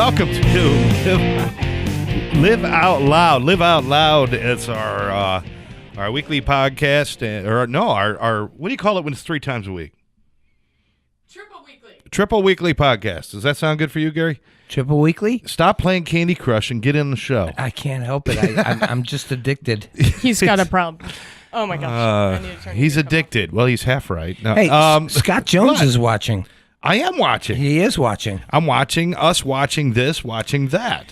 welcome to Live Out Loud. Live Out Loud is our weekly podcast, our what do you call it when it's 3 times a week? Triple weekly podcast. Does that sound good for you, Gary? Triple weekly? Stop playing Candy Crush and get in the show. I can't help it. I'm just addicted. He's got a problem. Oh my gosh. I need to turn he's addicted. Well, he's half right. No, Hey, Scott Jones is watching. I am watching. He is watching. I'm watching us watching this, watching that.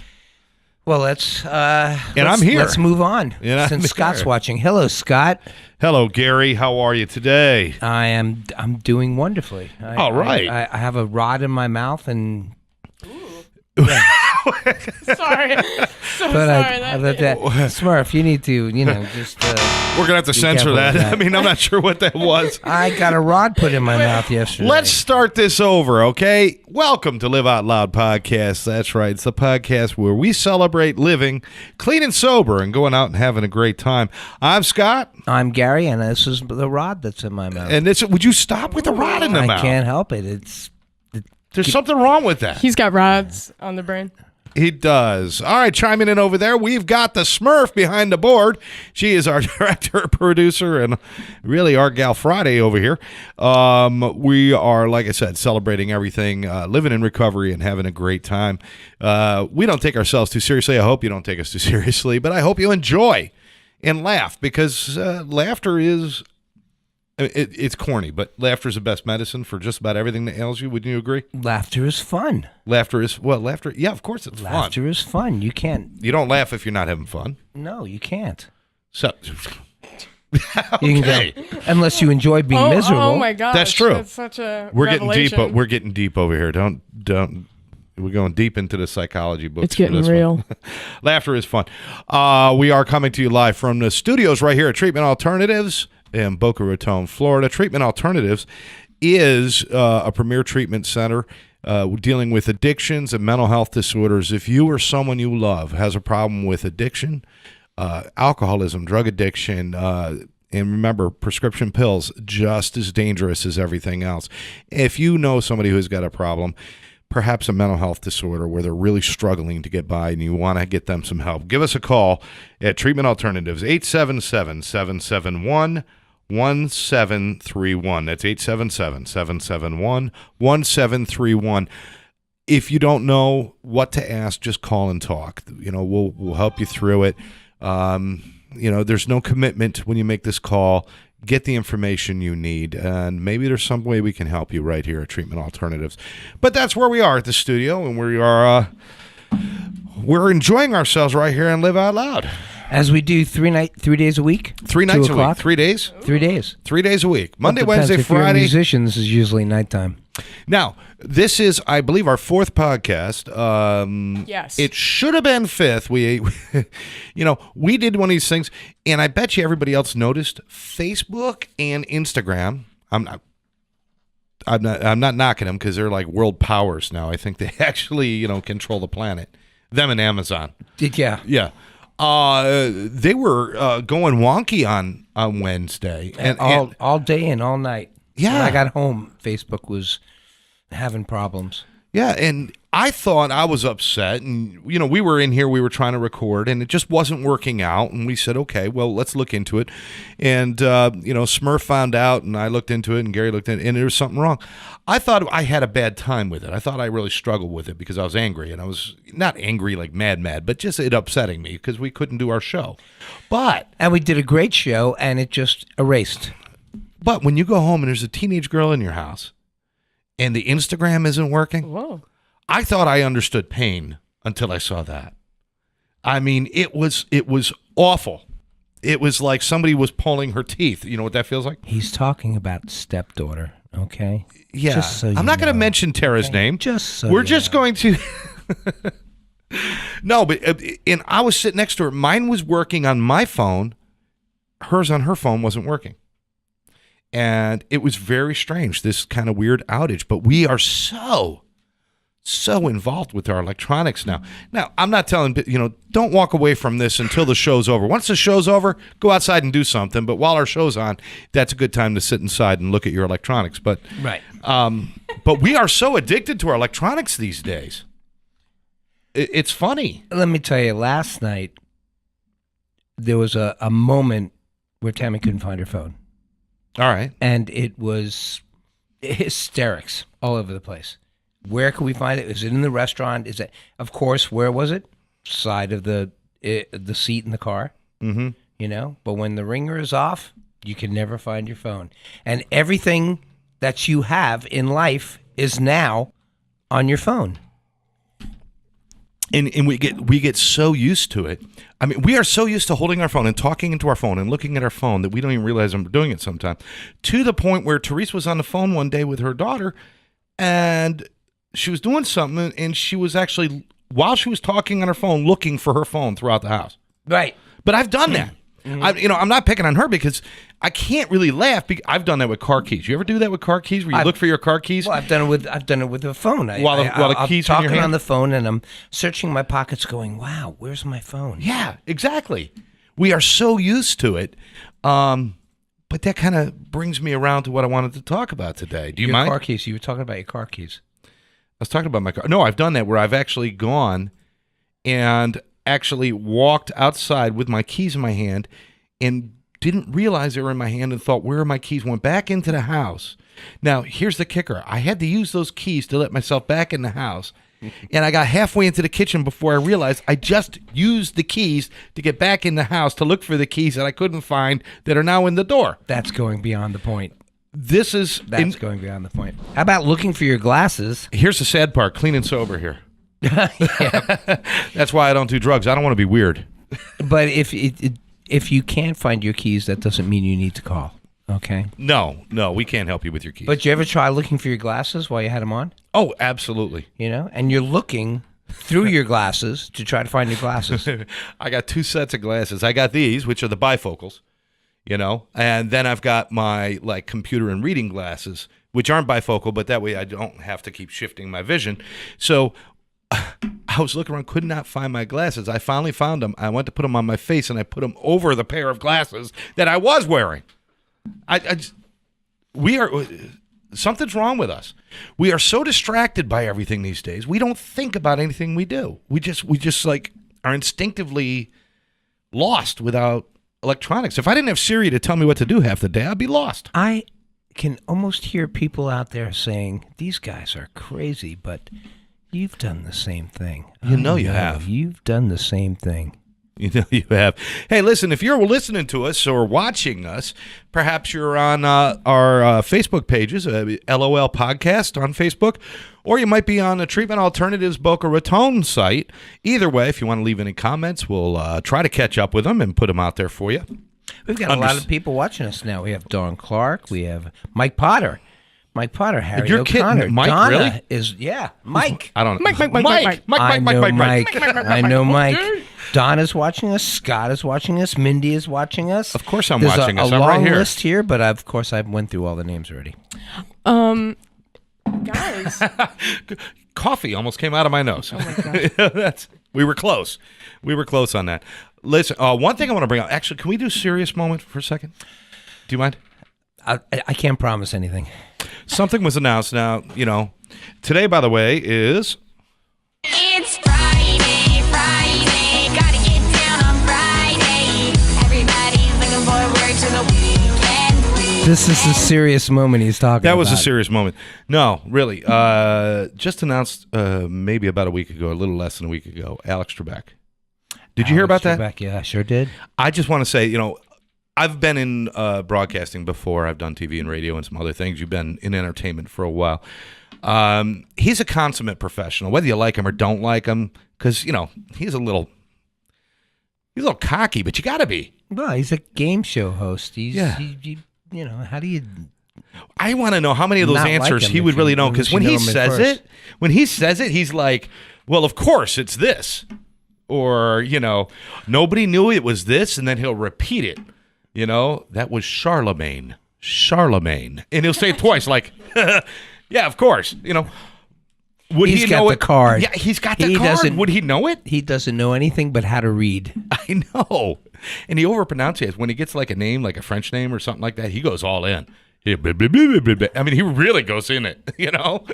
Well, let's I'm here. Let's move on. And since Scott's watching. Hello, Scott. Hello, Gary. How are you today? I'm doing wonderfully. All right. I have a rod in my mouth and Sorry. Smurf, you need to, just we're gonna have to censor that. I mean, I'm not sure what that was. I got a rod put in my mouth yesterday. Let's start this over, okay? Welcome to Live Out Loud Podcast. That's right. It's the podcast where we celebrate living clean and sober and going out and having a great time. I'm Scott. I'm Gary, and this is the rod that's in my mouth. And would you stop with the rod in the mouth? I can't help it. There's something wrong with that. He's got rods on the brain. He does. All right, chiming in over there, we've got the Smurf behind the board. She is our director, producer, and really our gal Friday over here. We are, like I said, celebrating everything, living in recovery and having a great time. We don't take ourselves too seriously. I hope you don't take us too seriously, but I hope you enjoy and laugh because laughter is... It's corny, but laughter is the best medicine for just about everything that ails you. Wouldn't you agree? Laughter is fun. Yeah, of course it's fun. Laughter is fun. You don't laugh if you're not having fun. No, you can't. So, okay. You can go, unless you enjoy being miserable. Oh my gosh. That's true. That's such a We're revelation. getting deep over here. Don't. We're going deep into the psychology books. It's getting real. Laughter is fun. We are coming to you live from the studios right here at Treatment Alternatives in Boca Raton, Florida. Treatment Alternatives is a premier treatment center dealing with addictions and mental health disorders. If you or someone you love has a problem with addiction, alcoholism, drug addiction, and remember, prescription pills, just as dangerous as everything else. If you know somebody who's got a problem, perhaps a mental health disorder where they're really struggling to get by and you want to get them some help, give us a call at Treatment Alternatives, 877-771-1731. That's 877-771-1731. If you don't know what to ask, just call and talk. We'll help you through it. There's no commitment when you make this call. Get the information you need, and maybe there's some way we can help you right here at Treatment Alternatives. But that's where we are at the studio, and we're enjoying ourselves right here and Live Out Loud. As we do 3 days a week? 3 nights a week. 3 days? 3 days. 3 days a week. Monday, Wednesday, if you're a Friday. musician, this is usually nighttime. Now, this is, I believe, our 4th podcast. Yes. It should have been 5th. We did one of these things, and I bet you everybody else noticed Facebook and Instagram. I'm not knocking them because they're like world powers now. I think they actually, control the planet. Them and Amazon. Yeah. Yeah. They were going wonky on Wednesday, and all day and all night. Yeah. When I got home, Facebook was having problems. Yeah, and I thought I was upset, and we were in here, we were trying to record, and it just wasn't working out, and we said, okay, well, let's look into it, and Smurf found out, and I looked into it, and Gary looked into it, and there was something wrong. I thought I had a bad time with it. I thought I really struggled with it because I was angry, and I was not angry like mad, but just it upsetting me because we couldn't do our show. And we did a great show, and it just erased. But when you go home and there's a teenage girl in your house and the Instagram isn't working, Whoa. I thought I understood pain until I saw that. I mean, it was awful. It was like somebody was pulling her teeth. You know what that feels like? He's talking about stepdaughter, okay? Yeah. Just so I'm not going to mention Tara's name. Just so We're just going to... No, but and I was sitting next to her. Mine was working on my phone. Hers on her phone wasn't working. And it was very strange, this kind of weird outage. But we are so involved with our electronics now. Now, I'm not telling, don't walk away from this until the show's over. Once the show's over, go outside and do something. But while our show's on, that's a good time to sit inside and look at your electronics. But right. But we are so addicted to our electronics these days. it's funny. Let me tell you, last night, there was a moment where Tammy couldn't find her phone. All right. And it was hysterics all over the place. Where could we find it? Is it in the restaurant? Is it, of course, where was it? Side of the seat in the car. Mm-hmm. You know? But when the ringer is off, you can never find your phone. And everything that you have in life is now on your phone. And we get so used to it. I mean, we are so used to holding our phone and talking into our phone and looking at our phone that we don't even realize I'm doing it sometimes. To the point where Therese was on the phone one day with her daughter, and she was doing something, and she was actually, while she was talking on her phone, looking for her phone throughout the house. Right. But I've done that. Mm-hmm. I'm not picking on her because I can't really laugh. I've done that with car keys. You ever do that with car keys, where you look for your car keys? Well, I've done it with the phone. While the keys are in I'm your talking hand? on the phone and I'm searching my pockets, going, "Wow, where's my phone?" Yeah, exactly. We are so used to it. But that kind of brings me around to what I wanted to talk about today. Do you Your mind? car keys. You were talking about your car keys. I was talking about my car. No, I've done that where I've actually gone and actually walked outside with my keys in my hand and didn't realize they were in my hand and thought, where are my keys? Went back into the house. Now, here's the kicker. I had to use those keys to let myself back in the house. And I got halfway into the kitchen before I realized I just used the keys to get back in the house to look for the keys that I couldn't find that are now in the door. That's going beyond the point. That's Going beyond the point. How about looking for your glasses? Here's the sad part, clean and sober here. That's why I don't do drugs. I don't want to be weird. But if you can't find your keys, that doesn't mean you need to call. Okay. No, we can't help you with your keys. But you ever try looking for your glasses while you had them on? Oh, absolutely. You know, and you're looking through your glasses to try to find your glasses. I got two sets of glasses. I got these, which are the bifocals, you know, and then I've got my like computer and reading glasses, which aren't bifocal, but that way I don't have to keep shifting my vision. So I was looking around, could not find my glasses. I finally found them. I went to put them on my face, and I put them over the pair of glasses that I was wearing. Something's wrong with us. We are so distracted by everything these days. We don't think about anything we do. We just like are instinctively lost without electronics. If I didn't have Siri to tell me what to do half the day, I'd be lost. I can almost hear people out there saying, "These guys are crazy," but you've done the same thing. You know you have. You've done the same thing. You know you have. Hey, listen, if you're listening to us or watching us, perhaps you're on our Facebook pages, LOL Podcast on Facebook, or you might be on the Treatment Alternatives Boca Raton site. Either way, if you want to leave any comments, we'll try to catch up with them and put them out there for you. We've got a lot of people watching us now. We have Dawn Clark. We have Mike Potter. Harry You're O'Connor. kidding. Mike, Donna really? Mike. I don't know. Mike. I know Mike. Donna's watching us. Scott is watching us. Mindy is watching us. Of course I'm There's watching us. a I'm long right here. list here, but of course I went through all the names already. Guys. Coffee almost came out of my nose. Oh my God. We were close. We were close on that. Listen, one thing I want to bring up. Actually, can we do a serious moment for a second? Do you mind? I can't promise anything. Something was announced. Now, you know, today, by the way, is... It's Friday, gotta get down on Friday. Everybody's looking forward to the weekend. This is the serious moment he's talking about. That was a serious moment. No, really. Just announced maybe about a week ago, a little less than a week ago, Alex Trebek. Did you hear about that? Trebek, yeah, I sure did. I just want to say, you know, I've been in broadcasting before. I've done TV and radio and some other things. You've been in entertainment for a while. He's a consummate professional, whether you like him or don't like him, because, you know, he's a little cocky, but you got to be. Well, he's a game show host. Yeah. You know, how do you... I want to know how many of those Not like answers him he if would you- really know, unless because you when know he him at says it, he's like, well, of course it's this. Or, you know, nobody knew it was this, and then he'll repeat it. You know, that was Charlemagne. And he'll say it twice, like, yeah, of course. You know, would He's he got know the it? card. Yeah, he's got the He card. doesn't- Would he know it? He doesn't know anything but how to read. I know. And he overpronounces. When he gets like a name, like a French name or something like that, he goes all in. I mean, he really goes in it, you know?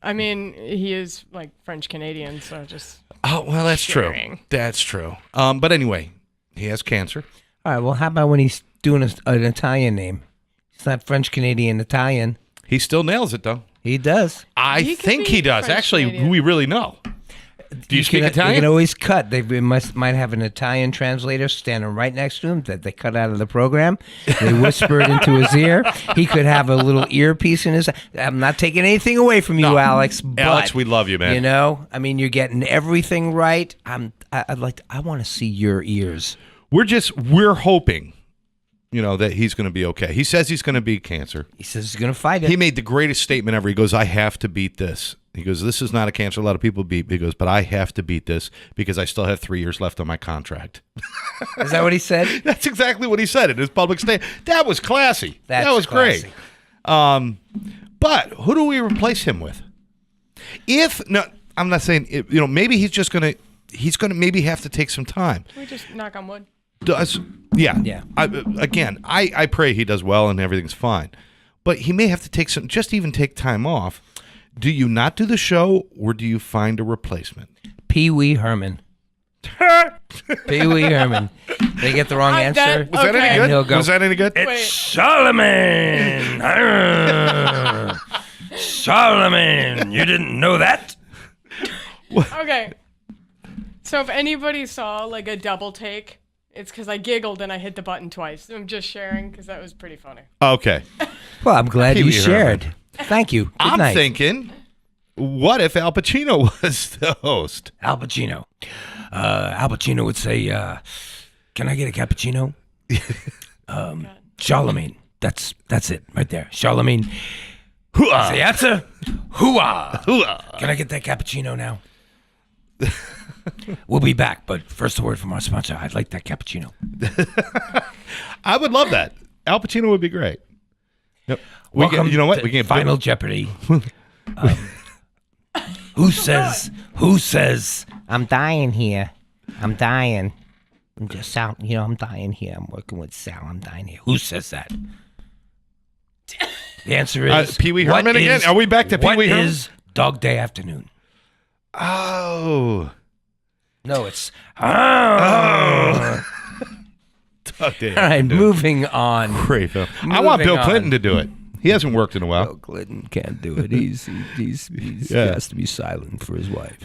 I mean, he is like French Canadian, so just Oh, well, that's sharing. true. That's true. But anyway, he has cancer. All right. Well, how about when he's doing an Italian name? It's not French Canadian Italian. He still nails it, though. He does. I He could think be he does. French Actually, Canadian. we really know. Do you speak They Italian? can always cut. They might have an Italian translator standing right next to him that they cut out of the program. They whisper it into his ear. He could have a little earpiece in his. I'm not taking anything away from you, No. Alex. But, Alex, we love you, man. You know, I mean, you're getting everything right. I want to see your ears. We're hoping, that he's going to be okay. He says he's going to beat cancer. He says he's going to fight it. He made the greatest statement ever. He goes, I have to beat this. He goes, this is not a cancer a lot of people beat. He goes, but I have to beat this because I still have 3 years left on my contract. Is that what he said? That's exactly what he said in his public statement. That was classy. That's that was classy. great. But who do we replace him with? I'm not saying, maybe he's going to maybe have to take some time. Can we just knock on wood? Yeah. I pray he does well and everything's fine. But he may have to take time off. Do you not do the show, or do you find a replacement? Pee Wee Herman. Pee Wee Herman. They get the wrong answer. Was that any Okay. good? And he'll go, Was that any good? Wait. Solomon! Solomon! You didn't know that? Okay. So if anybody saw like a double take, it's because I giggled and I hit the button twice. I'm just sharing because that was pretty funny. Okay. Well, I'm glad Pee you Wee shared. Thank you. Good I'm night. thinking, what if Al Pacino was the host? Al Pacino. Al Pacino would say, can I get a cappuccino? Charlemagne. That's it right there. Charlemagne. Is the answer? Hooah! Hooah. Can I get that cappuccino now? We'll be back, but first a word from our sponsor. I'd like that cappuccino. I would love that. Al Pacino would be great. Yep. Welcome you know what? to We can Final Jeopardy. Who says I'm dying here? I'm dying. I'm just Sal. I'm dying here. I'm working with Sal. I'm dying here. Who says that? The answer is Pee Wee what Herman again? is- Are we back to Pee Wee Herman? What is Dog Day Afternoon? Oh. No, it's all right. Moving on. Great film. I want Moving Bill Clinton on. to do it. He hasn't worked in a while. Bill Clinton can't do it. He's Yeah. has to be silent for his wife.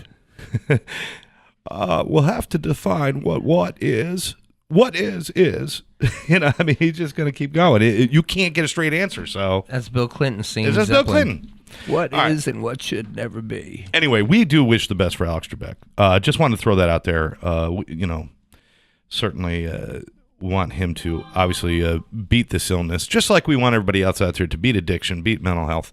We'll have to define what is. What is. He's just going to keep going. You can't get a straight answer, so. That's Bill Clinton singing. Is that Bill Clinton? What All is and what should never be. Anyway, we do wish the best for Alex Trebek. Just wanted to throw that out there. Certainly want him to obviously beat this illness, just like we want everybody else out there to beat addiction, beat mental health.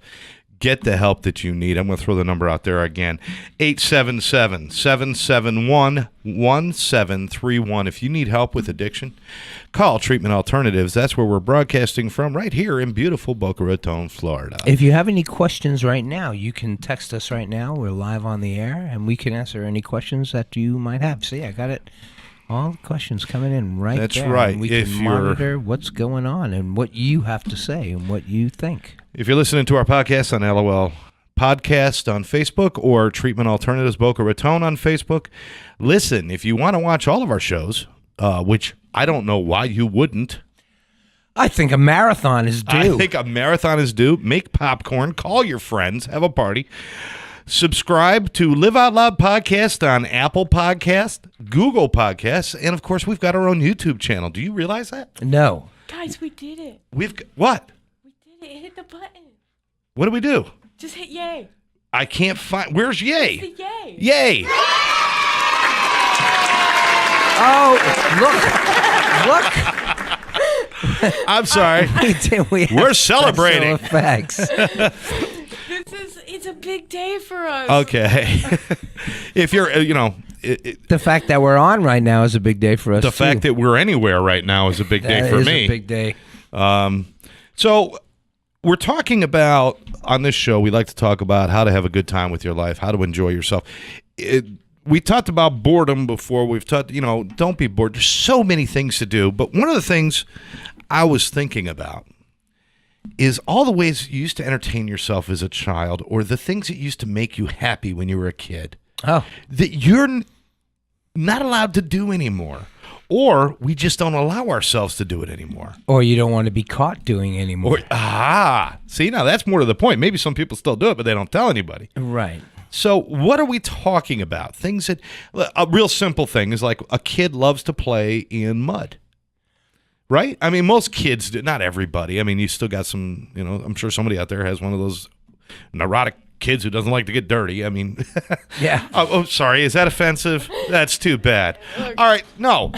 Get the help that you need. I'm going to throw the number out there again, 877-771-1731. If you need help with addiction, call Treatment Alternatives. That's where we're broadcasting from, right here in beautiful Boca Raton, Florida. If you have any questions right now, you can text us right now. We're live on the air, and we can answer any questions that you might have. See, I got it. All the questions coming in right That's there. right. And we If can you're- monitor what's going on and what you have to say and what you think. If you're listening to our podcast on LOL Podcast on Facebook or Treatment Alternatives Boca Raton on Facebook, listen, if you want to watch all of our shows, which I don't know why you wouldn't. I think a marathon is due. I think a marathon is due. Make popcorn, call your friends, have a party. Subscribe to Live Out Loud Podcast on Apple Podcast, Google Podcasts, and of course, we've got our own YouTube channel. Do you realize that? No. Guys, we did it. What? We did it. Hit the button. What do we do? Just hit yay. I can't find. Where's The Yay? yay. Yay! Oh, look. I'm sorry. We have We're celebrating. special effects. It's a big day for us. Okay. If you're, The fact that we're on right now is a big day for us. the fact that we're anywhere right now is a big day that for is me. a big day. So we're talking about, on this show, we like to talk about how to have a good time with your life, how to enjoy yourself. We talked about boredom before. We've talked, don't be bored. There's so many things to do. But one of the things I was thinking about is all the ways you used to entertain yourself as a child, or the things that used to make you happy when you were a kid, that you're not allowed to do anymore, or we just don't allow ourselves to do it anymore. Or you don't want to be caught doing anymore. See, now that's more to the point. Maybe some people still do it, but they don't tell anybody. Right. So what are we talking about? Things that, a real simple thing is like a kid loves to play in mud. Right? I mean, most kids do, not everybody. I mean, you still got some, I'm sure somebody out there has one of those neurotic kids who doesn't like to get dirty. I mean, yeah. Oh, sorry. Is that offensive? That's too bad. All right. No.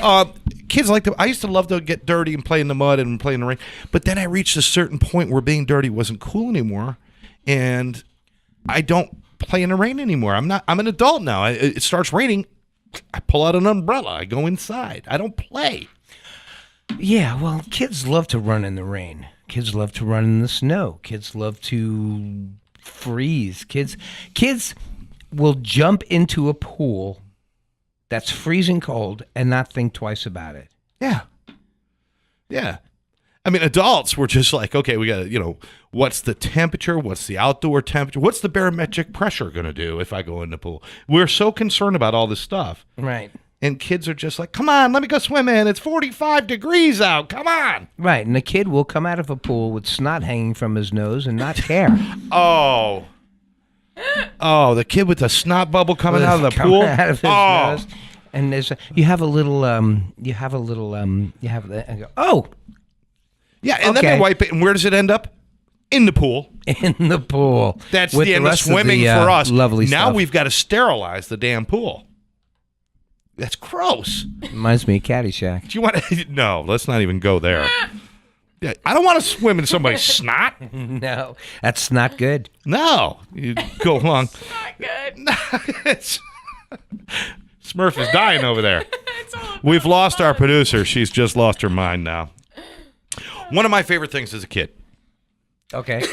Kids like to, I used to love to get dirty and play in the mud and play in the rain. But then I reached a certain point where being dirty wasn't cool anymore. And I don't play in the rain anymore. I'm an adult now. It starts raining. I pull out an umbrella. I go inside. I don't play. Yeah, well, kids love to run in the rain. Kids love to run in the snow. Kids love to freeze. Kids will jump into a pool that's freezing cold and not think twice about it. Yeah. Yeah. I mean, adults were just like, okay, we got to, what's the temperature? What's the outdoor temperature? What's the barometric pressure going to do if I go in the pool? We're so concerned about all this stuff. Right. And kids are just like, come on, let me go swim in. It's 45 degrees out. Come on. Right. And the kid will come out of a pool with snot hanging from his nose and not care. Oh, the kid with the snot bubble coming out of the pool. Out of his nose. And you have a little, oh. Yeah, and then they wipe it. And where does it end up? In the pool. In the pool. That's the end of swimming for us. Lovely now stuff. we've got to sterilize the damn pool. That's gross. Reminds me of Caddyshack. Do you want to? No, let's not even go there. Yeah, I don't want to swim in somebody's snot. No, that's not good. No, you go along. Not good. Smurf is dying over there. We've lost our producer. She's just lost her mind now. One of my favorite things as a kid. Okay.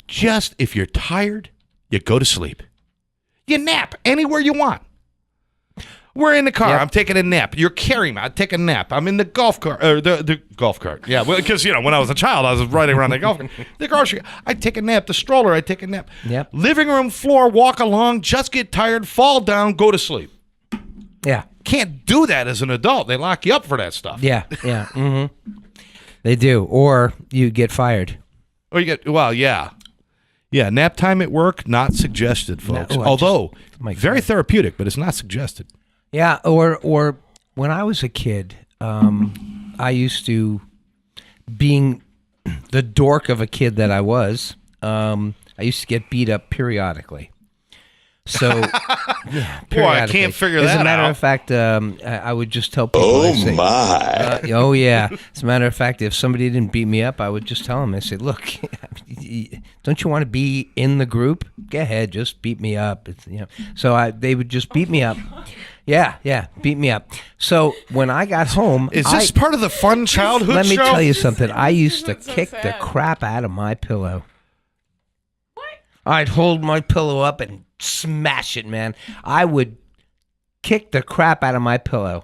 Just if you're tired, you go to sleep. You nap anywhere you want. We're in the car. Yep. I'm taking a nap. You're carrying me. I take a nap. I'm in the golf cart. Or the golf cart. Yeah, because, when I was a child, I was riding around the golf cart. The grocery. I take a nap. The stroller, I take a nap. Yep. Living room floor, walk along, just get tired, fall down, go to sleep. Yeah. Can't do that as an adult. They lock you up for that stuff. Yeah. Yeah. Mm-hmm. They do. Or you get fired. Or you get, yeah. Yeah, nap time at work, not suggested, folks. Although, very therapeutic, but it's not suggested. Yeah, or when I was a kid, I used to, being the dork of a kid that I was, I used to get beat up periodically. So, yeah, Boy, I can't figure that out. As a matter of fact, I would just tell people. Oh, yeah. As a matter of fact, if somebody didn't beat me up, I would just tell them. I said, look, don't you want to be in the group? Go ahead, just beat me up. So they would just beat me up. Yeah, beat me up. So when I got home... Is this part of the fun childhood Let me show? tell you something. I used to So kick sad. the crap out of my pillow. What? I'd hold my pillow up and smash it, man. I would kick the crap out of my pillow.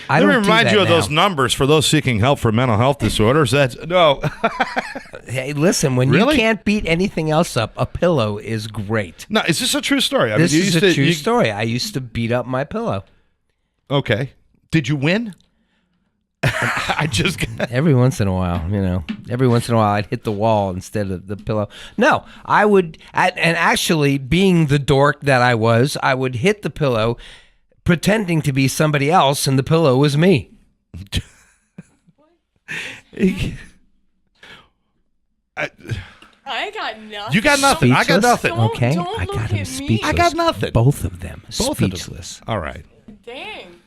Let me remind you of now. those numbers for those seeking help for mental health disorders. No. Hey, listen, when Really? you can't beat anything else up, a pillow is great. No, is this a true story? This is a true story. I used to beat up my pillow. Okay. Did you win? I just... Every once in a while, every once in a while I'd hit the wall instead of the pillow. No, I would, and actually being the dork that I was, I would hit the pillow pretending to be somebody else, and the pillow was me. I got nothing. You got nothing. I got Speechless? nothing. Okay, Don't I look got him at me. speechless. I got nothing. Both of them Both of them. speechless. All right. Dang.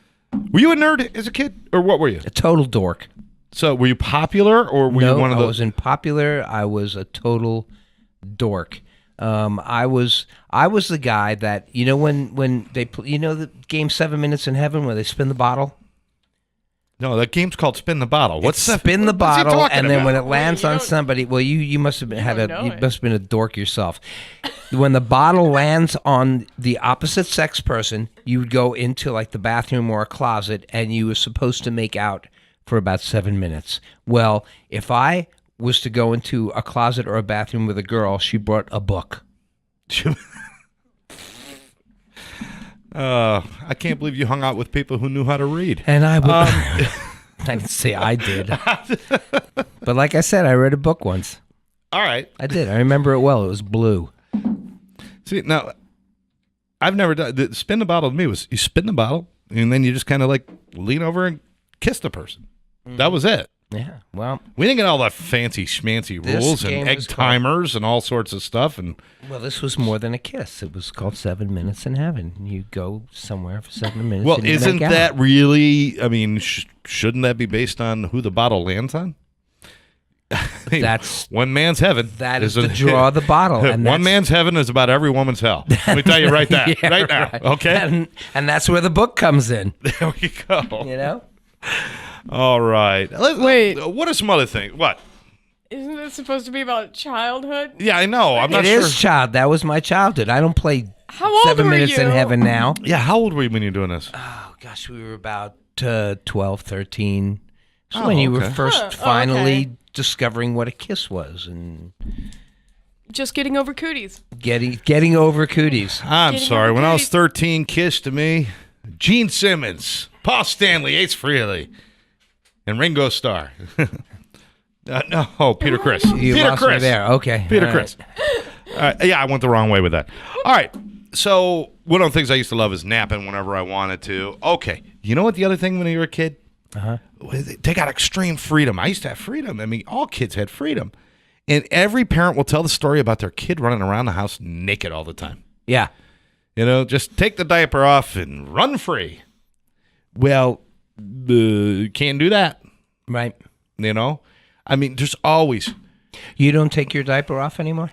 Were you a nerd as a kid, or what were you? A total dork. So, were you popular, or were No, you one of I those? wasn't popular. I was a total dork. I was the guy that when they the game 7 Minutes in Heaven where they spin the bottle. No, that game's called Spin the Bottle. What's that? Spin the what's he bottle, talking and then about? when it lands you on don't- somebody, well, you must have been, don't know you it. must have been a dork yourself. When the bottle lands on the opposite sex person, you would go into like the bathroom or a closet, and you were supposed to make out for about 7 minutes. Well, if I was to go into a closet or a bathroom with a girl, she brought a book. I can't believe you hung out with people who knew how to read. And I would. I didn't say I did. But like I said, I read a book once. All right. I did. I remember it well. It was blue. See, now, I've never done the spin the bottle to me was you spin the bottle and then you just kind of like lean over and kiss the person. That was it. Yeah. Well, We didn't get all the fancy schmancy This rules game and egg was called- timers and all sorts of stuff. And this was more than a kiss. It was called 7 Minutes in Heaven. You go somewhere for 7 minutes. well, and you isn't make out. that really? I mean, shouldn't that be based on who the bottle lands on? That's one man's heaven. that is the draw of the bottle. And one that's- man's heaven is about every woman's hell. Let me tell you right now. Yeah, right now. right. Okay. And that's where the book comes in. There we go. You know. All right. Wait. What are some other things? What? Isn't this supposed to be about childhood? Yeah, I know. I'm not It sure. is child. That was my childhood. I don't play How old 7 were Minutes in you? Heaven now. Yeah, how old were you when you were doing this? Oh, gosh, we were about 12, 13. So Oh, when you were okay. first Huh, finally okay. discovering what a kiss was and Just getting over cooties. getting over cooties. I'm Getting sorry. over When I was cooties. 13, Kiss to me, Gene Simmons, Paul Stanley, Ace Frehley, and Ringo Starr. No, Peter Chris. You Peter lost Chris. me there. Okay. Peter all Chris. Yeah, I went the wrong way with that. All right. So one of the things I used to love is napping whenever I wanted to. Okay. You know what the other thing when you were a kid? They got extreme freedom. I used to have freedom. I mean, all kids had freedom. And every parent will tell the story about their kid running around the house naked all the time. Yeah. You know, just take the diaper off and run free. Well, can't do that. Right. You know, I mean, there's always You don't take your diaper off anymore?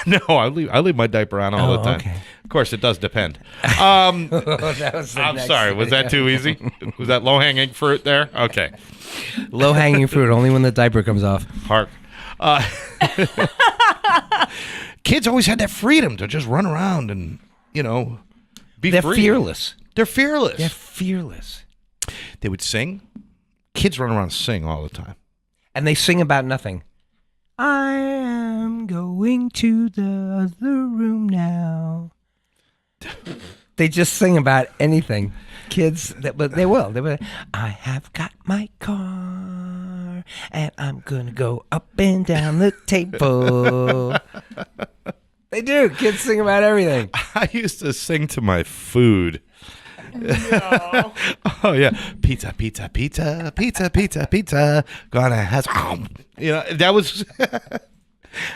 no. I leave my diaper on all the time. Okay. Of course, it does depend. That was the I'm next sorry. thing. Was that too easy? Was that low hanging fruit there? Okay. Low hanging fruit only when the diaper comes off. Hark. Kids always had that freedom to just run around and be They're free. fearless. They're fearless. They're fearless. They would sing. Kids run around and sing all the time. And they sing about nothing. I am going to the other room now. They just sing about anything. Kids, but they will. They will. I have got my car, and I'm gonna go up and down the table. They do. Kids sing about everything. I used to sing to my food. No. Oh yeah, pizza, pizza, pizza, pizza, pizza, pizza. Gonna have, that was.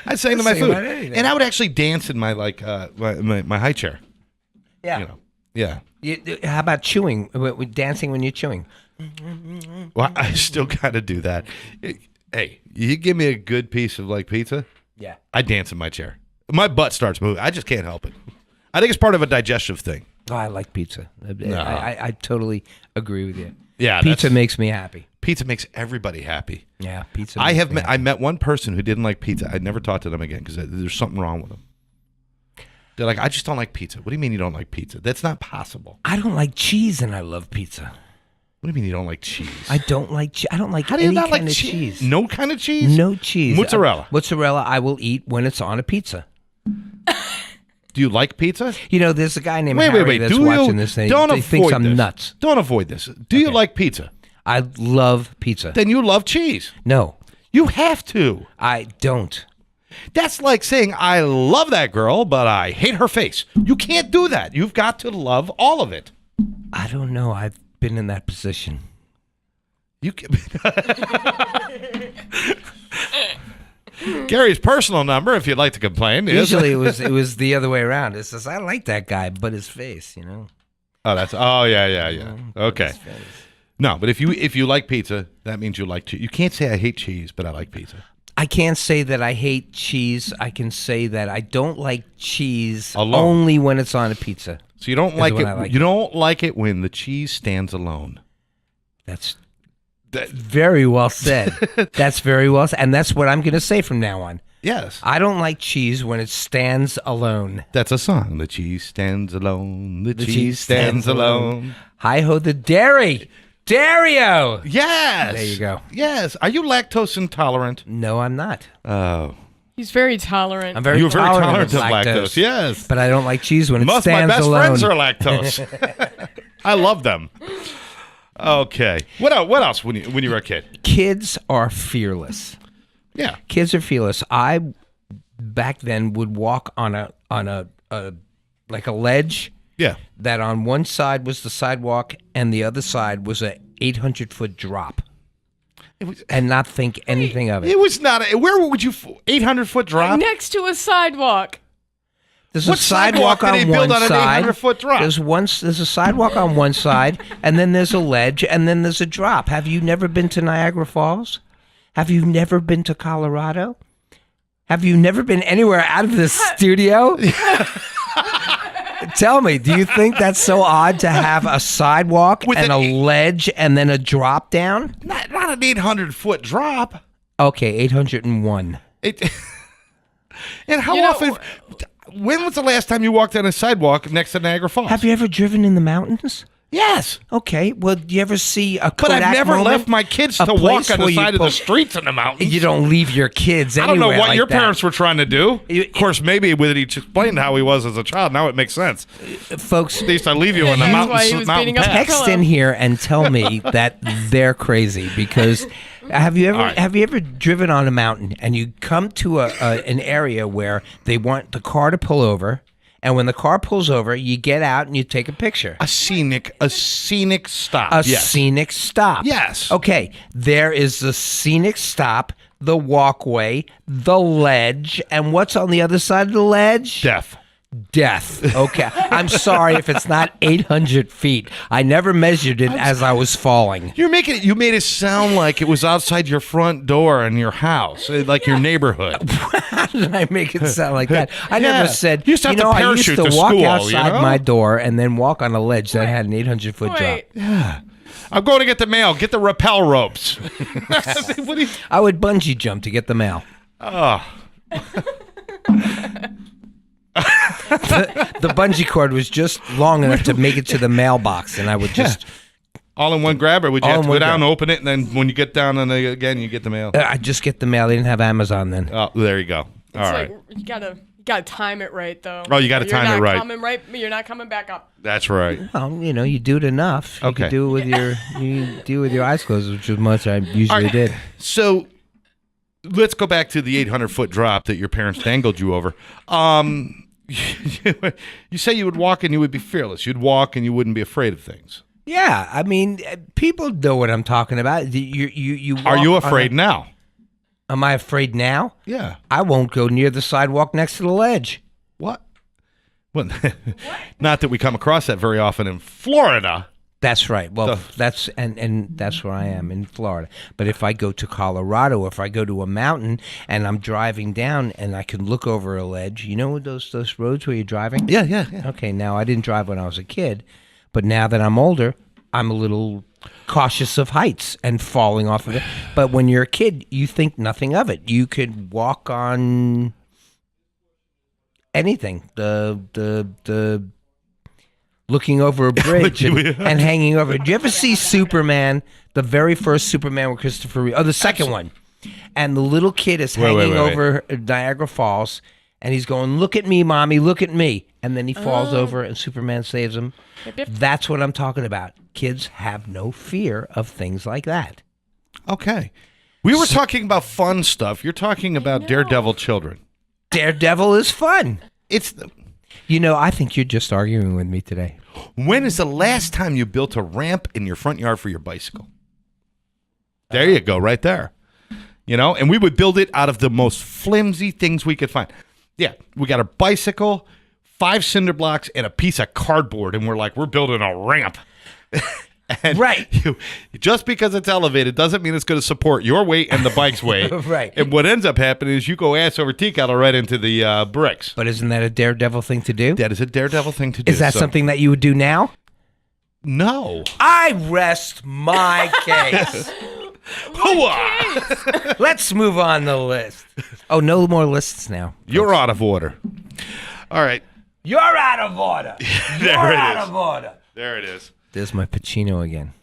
I sang to my Sing food, about anything. and I would actually dance in my my high chair. Yeah. Yeah. How about chewing? Dancing when you're chewing. Well, I still gotta do that. Hey, you give me a good piece of pizza, Yeah. I dance in my chair. My butt starts moving. I just can't help it. I think it's part of a digestive thing. Oh, I like pizza. I totally agree with you. Yeah, Pizza that's- makes me happy. Pizza makes everybody happy. Yeah, pizza. I makes have me met, happy. I met one person who didn't like pizza. I'd never talked to them again because there's something wrong with them. They're like, I just don't like pizza. What do you mean you don't like pizza? That's not possible. I don't like cheese, and I love pizza. What do you mean you don't like cheese? I don't like. I don't like How do you any not kind like of cheese? cheese. No kind of cheese? No cheese. Mozzarella. Mozzarella, I will eat when it's on a pizza. Do you like pizza? You know, there's a guy named Wait, Harry wait. that's Do watching you? this thing. Don't He avoid thinks I'm this. nuts. Don't avoid this. Do you like pizza? I love pizza. Then you love cheese. No, You have to. I don't. That's like saying, I love that girl, but I hate her face. You can't do that. You've got to love all of it. I don't know. I've been in that position. You can... Gary's personal number, if you'd like to complain, is... Usually, it was the other way around. It says I like that guy, but his face, you know. Yeah. Okay. His face. No, but if you like pizza, that means you like cheese. You can't say I hate cheese, but I like pizza. I can't say that I hate cheese. I can say that I don't like cheese Alone. only when it's on a pizza. So you don't like when it. I like You it. don't like it when the cheese stands alone. That's very well said. That's very well said. And that's what I'm going to say from now on. Yes, I don't like cheese when it stands alone. that's a song. The cheese stands alone. The cheese stands alone. Hi ho the dairy. Dario. Yes. There you go. Yes. Are you lactose intolerant? No, I'm not. Oh. He's very tolerant. I'm very You're very tolerant tolerant of lactose. Yes. But I don't like cheese when it Most of my stands best alone. friends are lactose. I love them. Okay. What else when you were a kid? Kids are fearless. Yeah. Kids are fearless. I back then would walk on a like a ledge Yeah. that on one side was the sidewalk and the other side was a 800-foot drop. It was. And not think anything of it. It was not. Where would you? 800-foot drop. Next to a sidewalk. There's What a sidewalk sidewalk did on they build one on an side. 800-foot drop? There's a sidewalk on one side, and then there's a ledge, and then there's a drop. Have you never been to Niagara Falls? Have you never been to Colorado? Have you never been anywhere out of this studio? Tell me, do you think that's so odd to have a sidewalk With and an a ledge and then a drop down? Not an 800-foot drop. Okay, 801. It. And how You know- often? When was the last time you walked on a sidewalk next to Niagara Falls? Have you ever driven in the mountains? Yes. Okay, well, do you ever see a But Kodak I've never moment? left my kids A to place walk on where the you side of the pull- streets in the mountains. You don't leave your kids I anywhere don't know what like your that. parents were trying to do. You- Of course, maybe when he explained how he was as a child, now it makes sense. Folks, They used to leave you in the That's mountains. why he was mountain beating up path. text Pillow. in here and tell me that they're crazy because have you ever driven on a mountain and you come to an area where they want the car to pull over, and when the car pulls over, you get out and you take a picture. A scenic stop. A yes. scenic stop. Yes. Okay, there is the scenic stop, the walkway, the ledge, and what's on the other side of the ledge? Death. Death. Okay. I'm sorry if it's not 800 feet. I never measured it as I was falling. You made it sound like it was outside your front door in your house, like your neighborhood. How did I make it sound like that? I Yeah. never said, You used to have to I used parachute to to walk school, outside you know? my door and then walk on a ledge that had an 800-foot drop. Wait, I'm going to get the mail. Get the rappel ropes. What do you? I would bungee jump to get the mail. Oh, The bungee cord was just long enough to make it to the mailbox, and I would just all in one grab, or would you All have in to go one down, grab. open it, and then when you get down and again you get the mail? I'd just get the mail. They didn't have Amazon then. Oh, there you go. All it's right. like you gotta time it right though. Oh, you gotta You're time it not right. Coming right. You're not coming back up. That's right. Well, you do it enough. You Okay. can do it with your eyes closed, which is much I usually did. So let's go back to the 800-foot drop that your parents dangled you over. You say you would walk and you would be fearless. You'd walk and you wouldn't be afraid of things. Yeah, I mean, people know what I'm talking about. You Are you walk on afraid now? Am I afraid now? Yeah. I won't go near the sidewalk next to the ledge. What? Well, not that we come across that very often in Florida. That's right. Well, The- that's and that's where I am in Florida. But if I go to Colorado, if I go to a mountain and I'm driving down and I can look over a ledge, you know those roads where you're driving? Yeah. Okay, now I didn't drive when I was a kid, but now that I'm older, I'm a little cautious of heights and falling off of it. But when you're a kid, you think nothing of it. You could walk on anything. The looking over a bridge and hanging over. Do you ever see Superman, the very first Superman with Christopher Reeve? Oh, the second one. And the little kid is Wait, hanging wait. over Niagara Falls, and he's going, "Look at me, Mommy, look at me." And then he falls over, and Superman saves him. yep. That's what I'm talking about. Kids have no fear of things like that. Okay. We were talking about fun stuff. You're talking about daredevil children. Daredevil is fun. It's I think you're just arguing with me today. when is the last time you built a ramp in your front yard for your bicycle? There you go, right there. And we would build it out of the most flimsy things we could find. Yeah, we got a bicycle, 5 cinder blocks, and a piece of cardboard, and we're building a ramp. And Right. just because it's elevated doesn't mean it's going to support your weight and the bike's weight. Right. And what ends up happening is you go ass over tea kettle right into the bricks. But isn't that a daredevil thing to do? That is a daredevil thing to do. Is that so- something that you would do now? No. I rest my case. Hooah! Let's move on the list. Oh, no more lists now. You're out of order. All right. You're out of order. There it is. order. There it is. There's my Pacino again.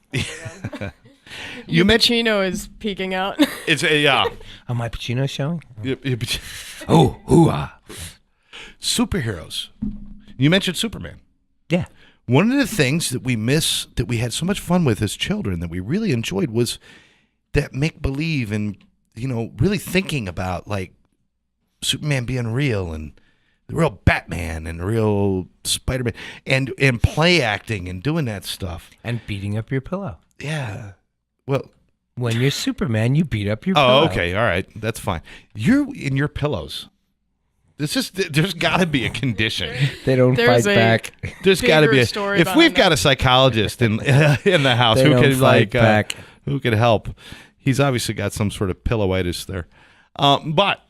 You mentioned Pacino is peeking out. it's yeah. Oh, my Pacino showing? Yep. Oh, hoo-ah. Superheroes. You mentioned Superman. Yeah. One of the things that we miss, that we had so much fun with as children, that we really enjoyed, was that make believe and really thinking about like Superman being real and the real Batman and the real Spider-Man and play acting and doing that stuff. And beating up your pillow. Yeah. Well. When you're Superman, you beat up your pillow. Oh, okay. All right. That's fine. You're in your pillows. There's got to be a condition. They don't There's fight a- back. There's got to Bigger be. story If behind we've got that. a psychologist in the house They who don't can fight back. who could help, he's obviously got some sort of pillowitis there. But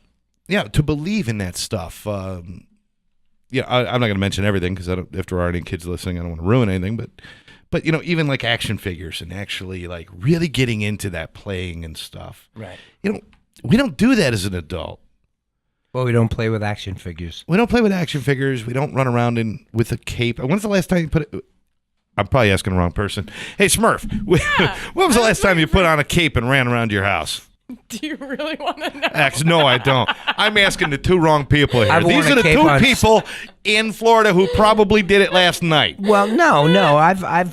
yeah, to believe in that stuff. I'm not going to mention everything because if there are any kids listening, I don't want to ruin anything. But even like action figures and actually like really getting into that playing and stuff. Right. We don't do that as an adult. Well, we don't play with action figures. We don't play with action figures. We don't run around with a cape. When's the last time you put it? I'm probably asking the wrong person. Hey, Smurf, when was the last time you put on a cape and ran around your house? Do you really want to know? No, I don't. I'm asking the two wrong people here. I've worn These a are the cape two on- people in Florida who probably did it last night. Well, no. I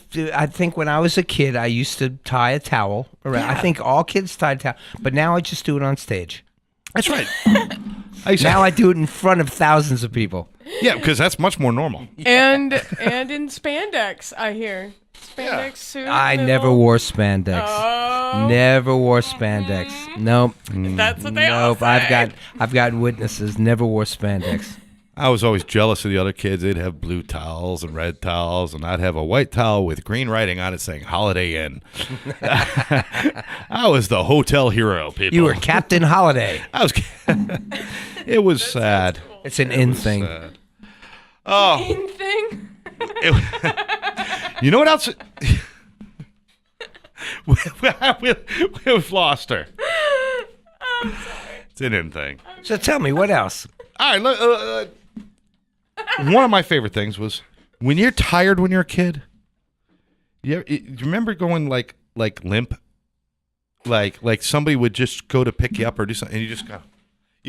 think when I was a kid, I used to tie a towel around. I think all kids tie a towel, but now I just do it on stage. That's right. Now I do it in front of thousands of people. Yeah, because that's much more normal. And in spandex, I hear. Spandex suit. I middle. never wore spandex. Oh, Never wore spandex. Nope. that's what they all Nope. say. I've got witnesses. Never wore spandex. I was always jealous of the other kids. They'd have blue towels and red towels, and I'd have a white towel with green writing on it saying Holiday Inn. I was the hotel hero, people. You were Captain Holiday. I was. It was sad. It's an in thing. Sad. Oh, Main thing. you know what else? We've lost her. It's an in thing. So tell me, what else? All right. Look, one of my favorite things was when you're tired when you're a kid. You remember going like limp, like somebody would just go to pick you up or do something, and you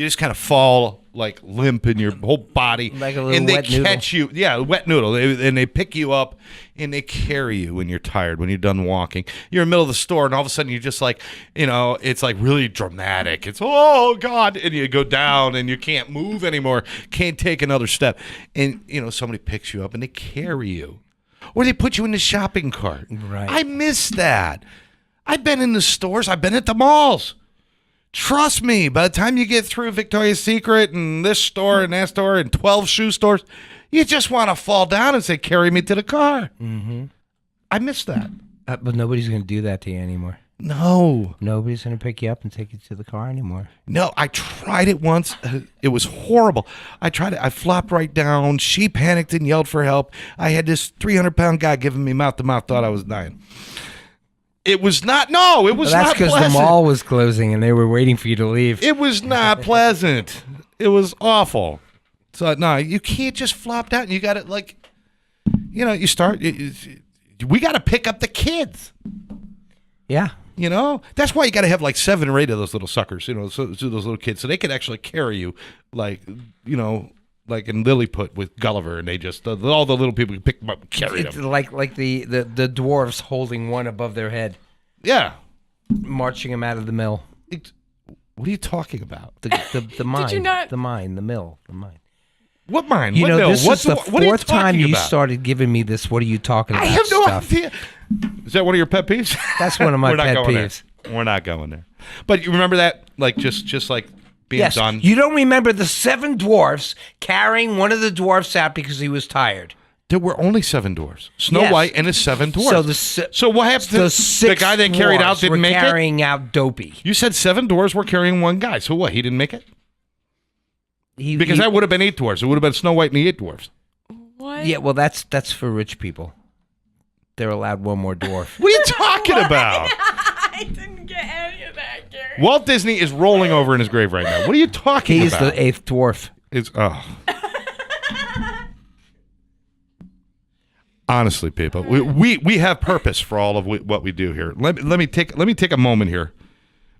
just kind of fall like limp in your whole body, Like a little and they wet noodle. catch you. Yeah, wet noodle, and they pick you up and they carry you when you're tired, when you're done walking. You're in the middle of the store, and all of a sudden you just like, it's like really dramatic. It's oh God, and you go down and you can't move anymore, can't take another step, and somebody picks you up and they carry you. Or they put you in the shopping cart. Right. I miss that. I've been in the stores. I've been at the malls. Trust me, by the time you get through Victoria's Secret and this store and that store and 12 shoe stores, you just want to fall down and say, carry me to the car. Mm-hmm. I miss that. But nobody's going to do that to you anymore. No. Nobody's going to pick you up and take you to the car anymore. No, I tried it once. It was horrible. I tried it. I flopped right down. She panicked and yelled for help. I had this 300-pound guy giving me mouth-to-mouth, thought I was dying. It was not. No, it was Well, that's not because the pleasant. mall was closing and they were waiting for you to leave. It was not pleasant. It was awful. So no, you can't just flop down. You got to you start. We got to pick up the kids. Yeah. That's why you got to have like 7 or 8 of those little suckers. So those little kids, so they could actually carry you, like like in Lilliput with Gulliver, and they just all the little people can pick them up and carry It's them. like the dwarves holding one above their head, Yeah. marching them out of the mill. What are you talking about? The mine. you not- The mine. The mill. The mine. What mine? You what know, mill? this What's is the what are you fourth time talking you about? started giving me this. What are you talking about? I have no stuff. idea. Is that one of your pet peeves? That's one of my We're not pet going peeves. There. We're not going there. But you remember that, like just like being Yes. done. You don't remember the 7 dwarfs carrying one of the dwarfs out because he was tired. There were only 7 dwarfs. Snow Yes. White and his 7 dwarfs. So what happened to the the 6 guy that carried out dwarfs didn't were make it? carrying out Dopey. You said 7 dwarves were carrying one guy. So what? He didn't make it? Because He- that would have been 8 dwarves. It would have been Snow White and the 8 dwarves. What? Yeah, well, that's for rich people. They're allowed one more dwarf. What are you talking about? I didn't get any of that, Gary. Walt Disney is rolling over in his grave right now. What are you talking He's about? the 8th dwarf. It's Honestly, people, we have purpose for all of what we do here. Let me take a moment here.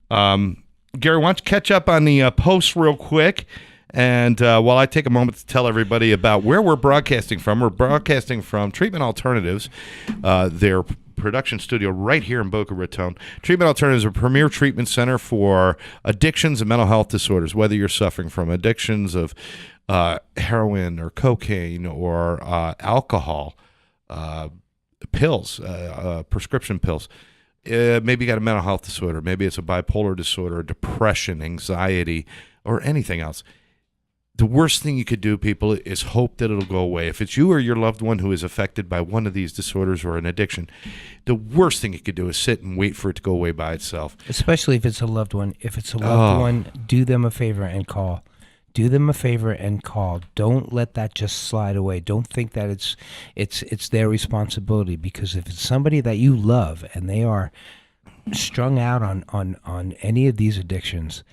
Gary, why don't you catch up on the posts real quick? And while I take a moment to tell everybody about where we're broadcasting from, we're broadcasting from Treatment Alternatives, their production studio right here in Boca Raton. Treatment Alternatives is a premier treatment center for addictions and mental health disorders, whether you're suffering from addictions of heroin or cocaine or alcohol, pills, prescription pills. Maybe you got a mental health disorder. Maybe it's a bipolar disorder, depression, anxiety, or anything else. The worst thing you could do, people, is hope that it'll go away. If it's you or your loved one who is affected by one of these disorders or an addiction, the worst thing you could do is sit and wait for it to go away by itself. Especially if it's a loved one. If it's a loved one, do them a favor and call. Do them a favor and call. Don't let that just slide away. Don't think that it's their responsibility, because if it's somebody that you love and they are strung out on any of these addictions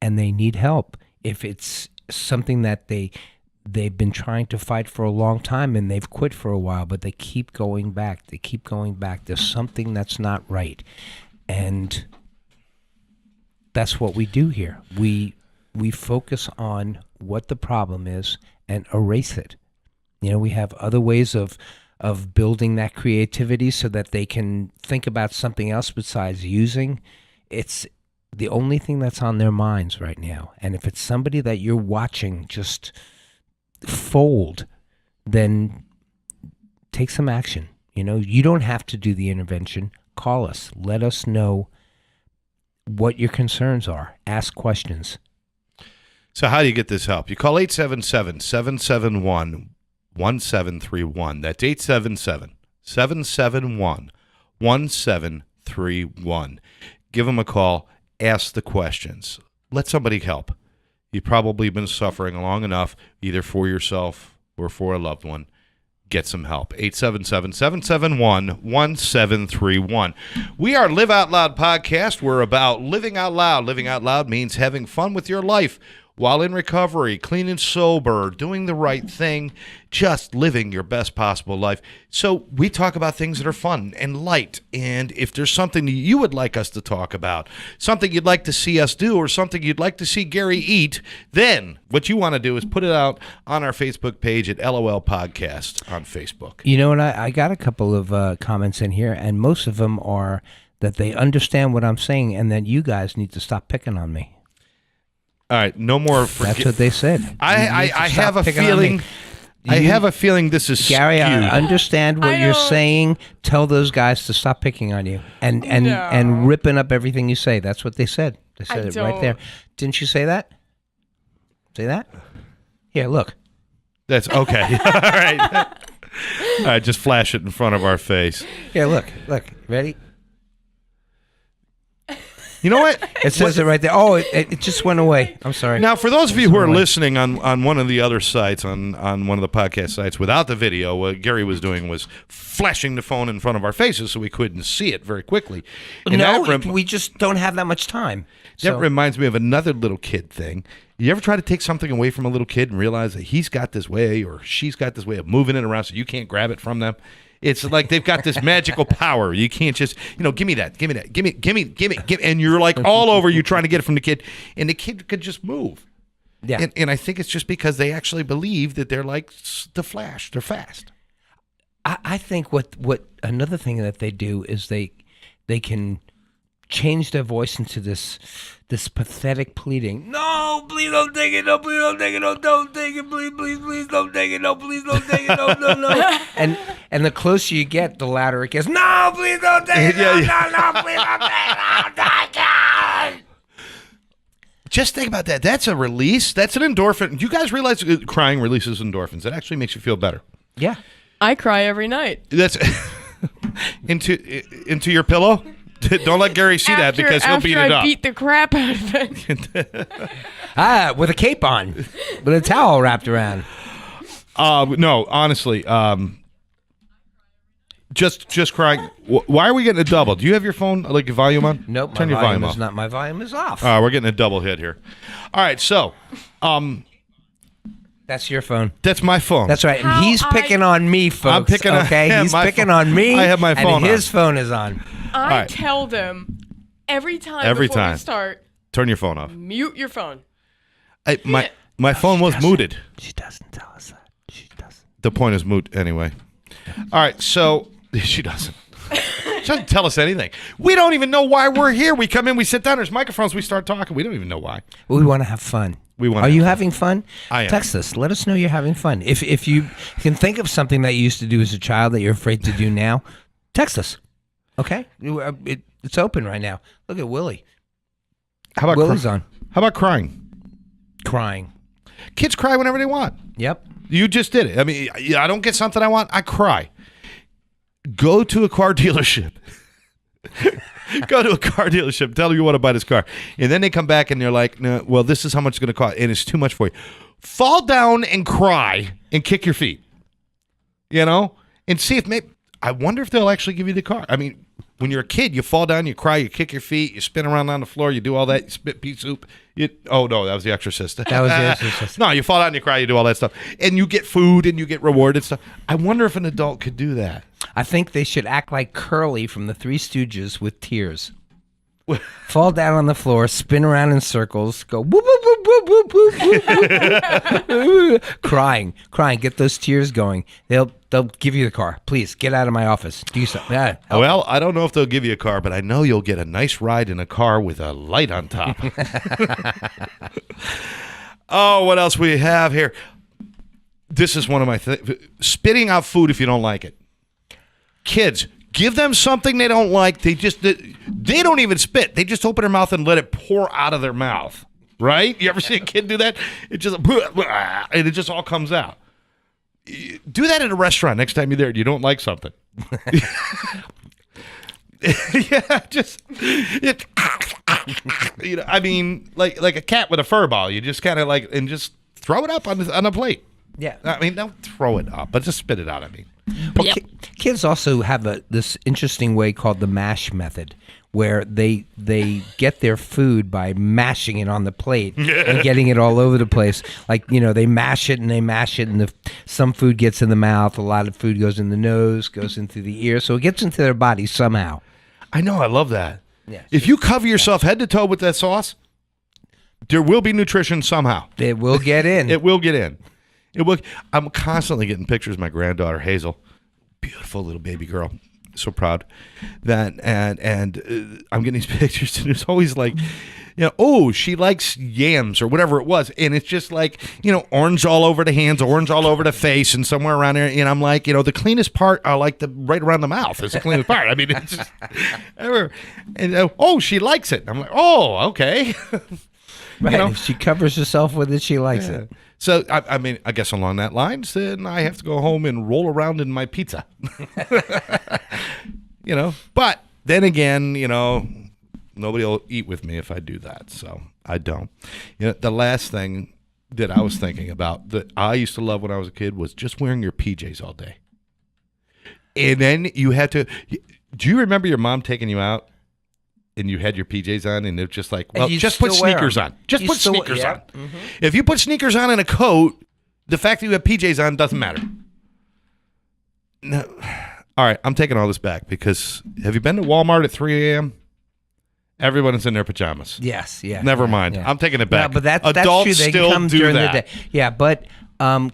and they need help, if it's something that they've been trying to fight for a long time and they've quit for a while, but they keep going back. There's something that's not right. And that's what we do here. We focus on what the problem is and erase it. You know, we have other ways of building that creativity so that they can think about something else besides using. It's the only thing that's on their minds right now. And if it's somebody that you're watching just fold, then take some action. You know, you don't have to do the intervention. Call us. Let us know what your concerns are. Ask questions. So how do you get this help? You call 877-771-1731. That's 877-771-1731. Give them a call. Ask the questions. Let somebody help. You've probably been suffering long enough, either for yourself or for a loved one. Get some help. 877-771-1731. We are Live Out Loud Podcast. We're about living out loud. Living out loud means having fun with your life while in recovery, clean and sober, doing the right thing, just living your best possible life. So we talk about things that are fun and light. And if there's something that you would like us to talk about, something you'd like to see us do, or something you'd like to see Gary eat, then what you want to do is put it out on our Facebook page at LOL Podcast on Facebook. You know what? I got a couple of comments in here, and most of them are that they understand what I'm saying and that you guys need to stop picking on me. All right, no more. That's what they said. I have a feeling. I have a feeling this is Gary, skewed. I understand what you're saying. Tell those guys to stop picking on you and ripping up everything you say. That's what they said. They said it right there. Didn't you say that? Say that? Here, look. That's okay. All right. All right, just flash it in front of our face. Here, look. Ready? You know what? It says it right there. Oh, it just went away. I'm sorry. Now, for those of you who are listening on one of the other sites, on one of the podcast sites, without the video, what Gary was doing was flashing the phone in front of our faces so we couldn't see it very quickly. And we just don't have that much time. That reminds me of another little kid thing. You ever try to take something away from a little kid and realize that he's got this way or she's got this way of moving it around so you can't grab it from them? It's like they've got this magical power. You can't just, give me that, give me, and you're like all over you trying to get it from the kid, and the kid could just move. Yeah. And I think it's just because they actually believe that they're like the Flash. They're fast. I think what another thing that they do is they can change their voice into this pathetic pleading. No, please don't take it. No, please don't take it. No, don't take it. Please don't take it. No, please don't take it. No. And the closer you get, the louder it gets. No, please don't take it. No, please don't take it. No, take it. Just think about that. That's a release. That's an endorphin. Do you guys realize crying releases endorphins? It actually makes you feel better. Yeah. I cry every night. That's into your pillow? Don't let Gary see that because he'll beat it up. After I beat the crap out of it. With a cape on, with a towel wrapped around. No, honestly, just crying. Why are we getting a double? Do you have your phone like your volume on? Nope, turn your volume off. My volume is off. We're getting a double hit here. All right, so That's your phone. That's my phone. That's right. And How he's picking on me, folks. I'm picking on okay? him, He's my picking phone. on me. I have my phone and his on. phone is on. I right. tell them every time Every before time. we start, Turn your phone off. mute your phone. My phone was muted. She doesn't tell us that. She doesn't. The point is moot anyway. All right, so she doesn't. She doesn't tell us anything. We don't even know why we're here. We come in, we sit down, there's microphones, we start talking. We don't even know why. We want to have fun. We wanna Are have you fun. having fun? I am. Text us. Let us know you're having fun. If you can think of something that you used to do as a child that you're afraid to do now, text us. Okay? It's open right now. Look at Willie. How about Willie's on. How about crying? Crying. Kids cry whenever they want. Yep. You just did it. I mean, I don't get something I want, I cry. Go to a car dealership. Go to a car dealership. Tell them you want to buy this car. And then they come back and they're like, no, well, this is how much it's going to cost. And it's too much for you. Fall down and cry and kick your feet. You know? And see if maybe, I wonder if they'll actually give you the car. I mean, when you're a kid, you fall down, you cry, you kick your feet, you spin around on the floor, you do all that, you spit pea soup. Oh, no, that was The Exorcist. That was The Exorcist. No, you fall down, you cry, you do all that stuff. And you get food and you get rewarded stuff. I wonder if an adult could do that. I think they should act like Curly from the Three Stooges with tears. Fall down on the floor, spin around in circles, go whoop, whoop, whoop, whoop, whoop, whoop, whoop. crying, get those tears going. They'll give you the car. Please get out of my office. Do something. Yeah, help. Well, I don't know if they'll give you a car, but I know you'll get a nice ride in a car with a light on top. Oh, what else we have here? This is one of my spitting out food if you don't like it. Kids, give them something they don't like. They don't even spit. They just open their mouth and let it pour out of their mouth. Right? You ever see a kid do that? It just and it just all comes out. Do that at a restaurant next time you're there and you don't like something. Yeah, just I mean, like a cat with a fur ball. You just kind of like and just throw it up on a plate. Yeah. I mean, don't throw it up, but just spit it out. I mean, Well, kids also have this interesting way called the mash method, where they get their food by mashing it on the plate and getting it all over the place. Like, they mash it, and some food gets in the mouth, a lot of food goes in the nose, goes in through the ear, so it gets into their body somehow. I know, I love that. Yeah. If you cover yourself head to toe with that sauce, there will be nutrition somehow. It will get in. It will get in. It will. I'm constantly getting pictures of my granddaughter Hazel, beautiful little baby girl, so proud. That and I'm getting these pictures, and it's always like, oh, she likes yams or whatever it was, and it's just like, orange all over the hands, orange all over the face, and somewhere around there. And I'm like, the cleanest part are like the right around the mouth is the cleanest part. I mean, it's just, and oh, she likes it. I'm like, oh, okay. Right. If she covers herself with it, she likes it. So, I mean, I guess along that lines, then I have to go home and roll around in my pizza. But then again, nobody will eat with me if I do that. So I don't. The last thing that I was thinking about that I used to love when I was a kid was just wearing your PJs all day. And then you had to, do you remember your mom taking you out? And you had your PJs on, and they're just like, well, just put sneakers on. Just put sneakers on. Mm-hmm. If you put sneakers on and a coat, the fact that you have PJs on doesn't matter. No. All right, I'm taking all this back because have you been to Walmart at 3 a.m.? Everyone is in their pajamas. Yes, yeah. Never mind. Yeah. I'm taking it back. No, but that's Adults true. They still come do during that. the day. Yeah, but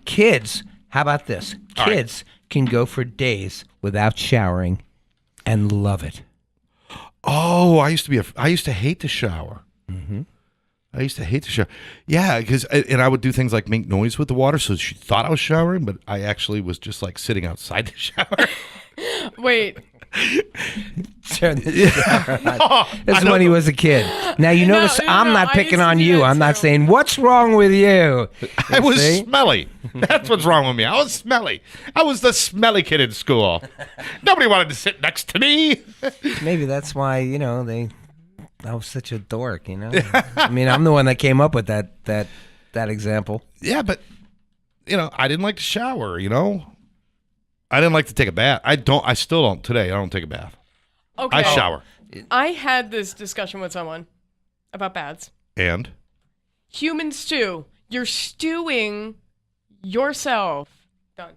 kids, how about this? All right. Kids can go for days without showering and love it. Oh, I used to hate to shower. Mm-hmm. I used to hate to shower. Yeah, and I would do things like make noise with the water, so she thought I was showering, but I actually was just like sitting outside the shower. Wait. Turn the shower on. This is when he was a kid. Now you notice I'm not I picking used to on do you. that I'm not too. saying what's wrong with you. I was See? smelly. That's what's wrong with me. I was smelly. I was the smelly kid in school. Nobody wanted to sit next to me. Maybe that's why I was such a dork. I mean, I'm the one that came up with that example. Yeah, but I didn't like to shower. I didn't like to take a bath. I still don't today. I don't take a bath. Okay. I shower. I had this discussion with someone about baths. And Human stew. You're stewing yourself. Done.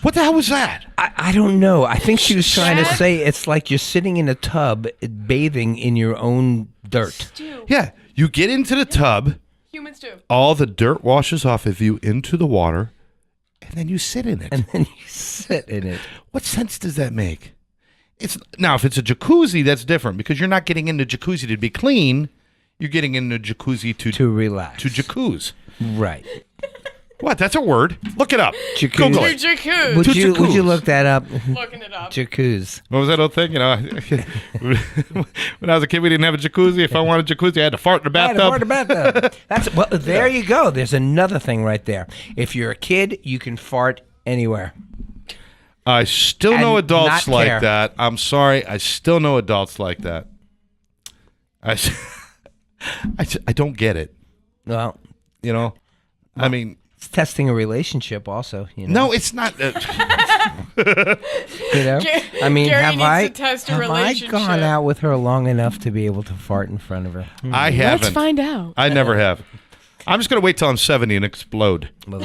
What the hell was that? I don't know. I think she was trying to say it's like you're sitting in a tub bathing in your own dirt. Stu. Yeah, you get into the tub, Humans do. all the dirt washes off of you into the water, and then you sit in it. And then you sit in it. What sense does that make? It's now if it's a jacuzzi, that's different because you're not getting into jacuzzi to be clean. You're getting into jacuzzi To relax. to jacuzzi. Right. What? That's a word. Look it up. Jacuzzi. Google To it. jacuzzi. Would you jacuzzi. look that up? Looking it up. Jacuzzi. What was that old thing? You know, when I was a kid, we didn't have a jacuzzi. If I wanted a jacuzzi, I had to fart in the bathtub. That's well. There you go. There's another thing right there. If you're a kid, you can fart anywhere. I still know And adults not like care. that. I'm sorry. I still know adults like that. I don't get it. Well, You know, I mean, it's testing a relationship, also. You know. no, it's not. You know. I mean, Gary have needs I to test a have I relationship. gone out with her long enough to be able to fart in front of her? I haven't. Let's find out. I never have. I'm just gonna wait till I'm 70 and explode. Well,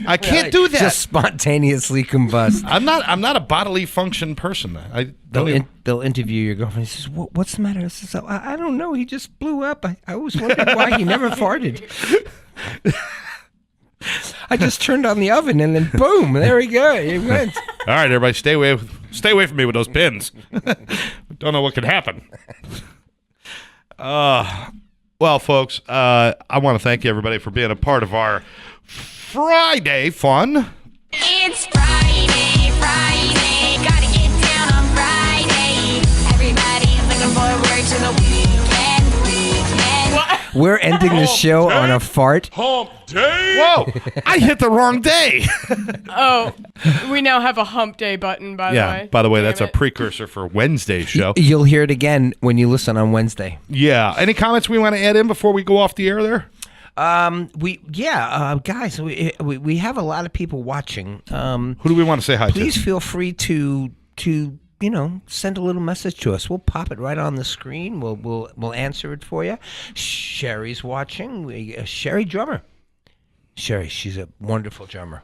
I can't do that. Just spontaneously combust. I'm not a bodily function person. I don't even- They'll interview your girlfriend. She says, "What's the matter?" I says, I don't know. He just blew up. I always wondered why he never farted. I just turned on the oven and then boom, there we go. It went. All right, everybody, stay away from me with those pins. Don't know what could happen. Well, folks, I want to thank you, everybody, for being a part of our Friday fun. It's Friday, Friday. Gotta get down on Friday. Everybody's looking forward to the weekend. We're ending the show on a fart. Whoa, I hit the wrong day. Oh, we now have a hump day button, by the way. Yeah, by the way, that's Damn a it. precursor for Wednesday's show. You'll hear it again when you listen on Wednesday. Yeah. Any comments we want to add in before we go off the air there? Guys, we have a lot of people watching. Who do we want to say hi Please to? feel free to send a little message to us. We'll pop it right on the screen. We'll answer it for you. Sherry's watching. Sherry drummer. Sherry, she's a wonderful drummer.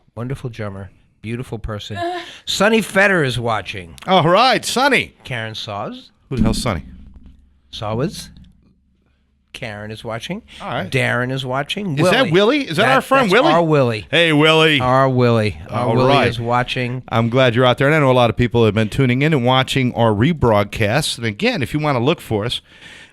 Beautiful person. Sonny Fetter is watching. All right, Sonny. Karen Saws. Who the hell's Sonny? Saws. Karen is watching. All right. Darren is watching. Is that Willie? Is that our friend that's Willie? Our Willie. Hey, Willie. Our Willie. Our All Willie right. is watching. I'm glad you're out there. And I know a lot of people have been tuning in and watching our rebroadcasts. And again, if you want to look for us,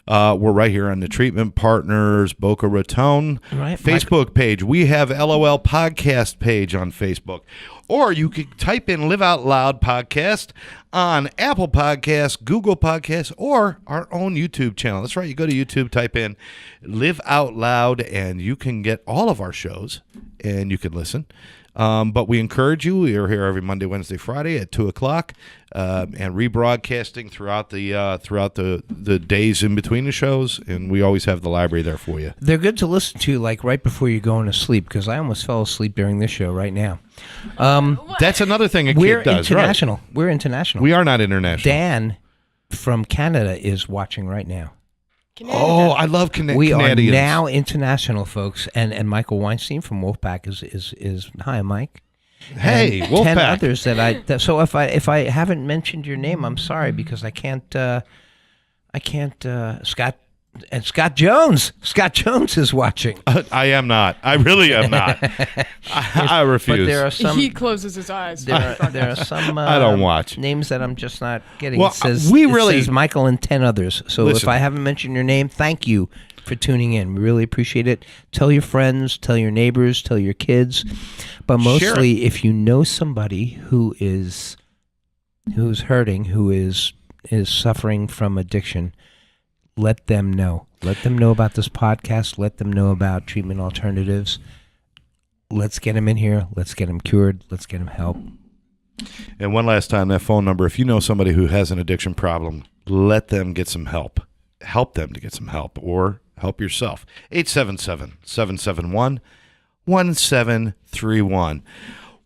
we're right here on the Treatment Partners Boca Raton Right, Facebook page. We have LOL Podcast page on Facebook. Or you could type in Live Out Loud Podcast on Apple Podcasts, Google Podcasts, or our own YouTube channel. That's right. You go to YouTube, type in Live Out Loud, and you can get all of our shows, and you can listen. But we encourage you. We are here every Monday, Wednesday, Friday at 2:00, and rebroadcasting throughout the days in between the shows. And we always have the library there for you. They're good to listen to, like right before you're going to sleep, because I almost fell asleep during this show right now. That's another thing a We're kid does. international. Right? We're international. We are not international. Dan from Canada is watching right now. Oh, I love We Canadians. are now international, folks, and Michael Weinstein from Wolfpack is hi, Mike. Hey, And Wolfpack. 10 others so if I haven't mentioned your name, I'm sorry, because I can't Scott Jones is watching. I am not. I really am not. I refuse. But there are some He closes his eyes. there are some I don't watch. names that I'm just not getting. Well, It says Michael and 10 others. So Listen. if I haven't mentioned your name, thank you for tuning in. We really appreciate it. Tell your friends, tell your neighbors, tell your kids. But mostly if you know somebody who's hurting, who is suffering from addiction, let them know. Let them know about this podcast. Let them know about treatment alternatives. Let's get them in here. Let's get them cured. Let's get them help. And one last time, that phone number, if you know somebody who has an addiction problem, let them get some help. Help them to get some help, or help yourself. 877-771-1731.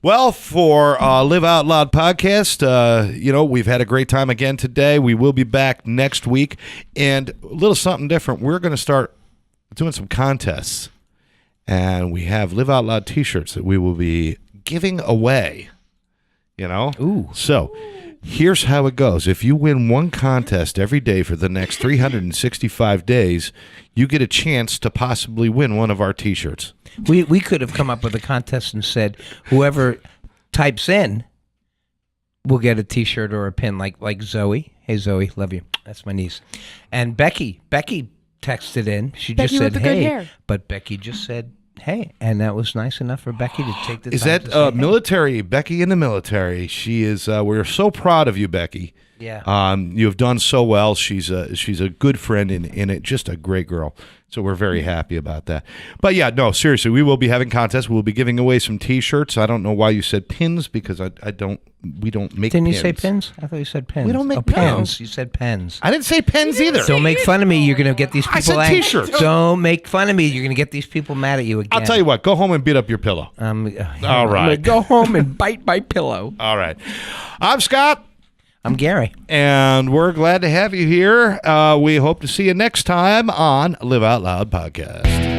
Well, for Live Out Loud podcast, we've had a great time again today. We will be back next week. And a little something different. We're going to start doing some contests, and we have Live Out Loud T-shirts that we will be giving away. You know? Ooh. So here's how it goes. If you win one contest every day for the next 365 days, you get a chance to possibly win one of our T-shirts. We could have come up with a contest and said whoever types in will get a T-shirt or a pin, like Zoe. Hey Zoe, love you. That's my niece. And Becky texted in. She Becky just said with the good hey, hair. but Becky just said hey, and that was nice enough for Becky to take the Is time that to say hey. military? Becky in the military. She is. We're so proud of you, Becky. Yeah. You have done so well. She's a good friend and just a great girl. So we're very happy about that. But yeah, no, seriously, we will be having contests. We'll be giving away some T-shirts. I don't know why you said pins because we don't make. Didn't pins. you say pins? I thought you said pens. We don't make oh, pens. You said pens. I didn't say pens either. Don't make fun of me. You're gonna get these people. I said angry. T-shirts. Don't make fun of me. You're gonna get these people mad at you again. I'll tell you what. Go home and beat up your pillow. All All I'm right. gonna go home and bite my pillow. All right. I'm Scott. I'm Gary. And we're glad to have you here. We hope to see you next time on Live Out Loud Podcast.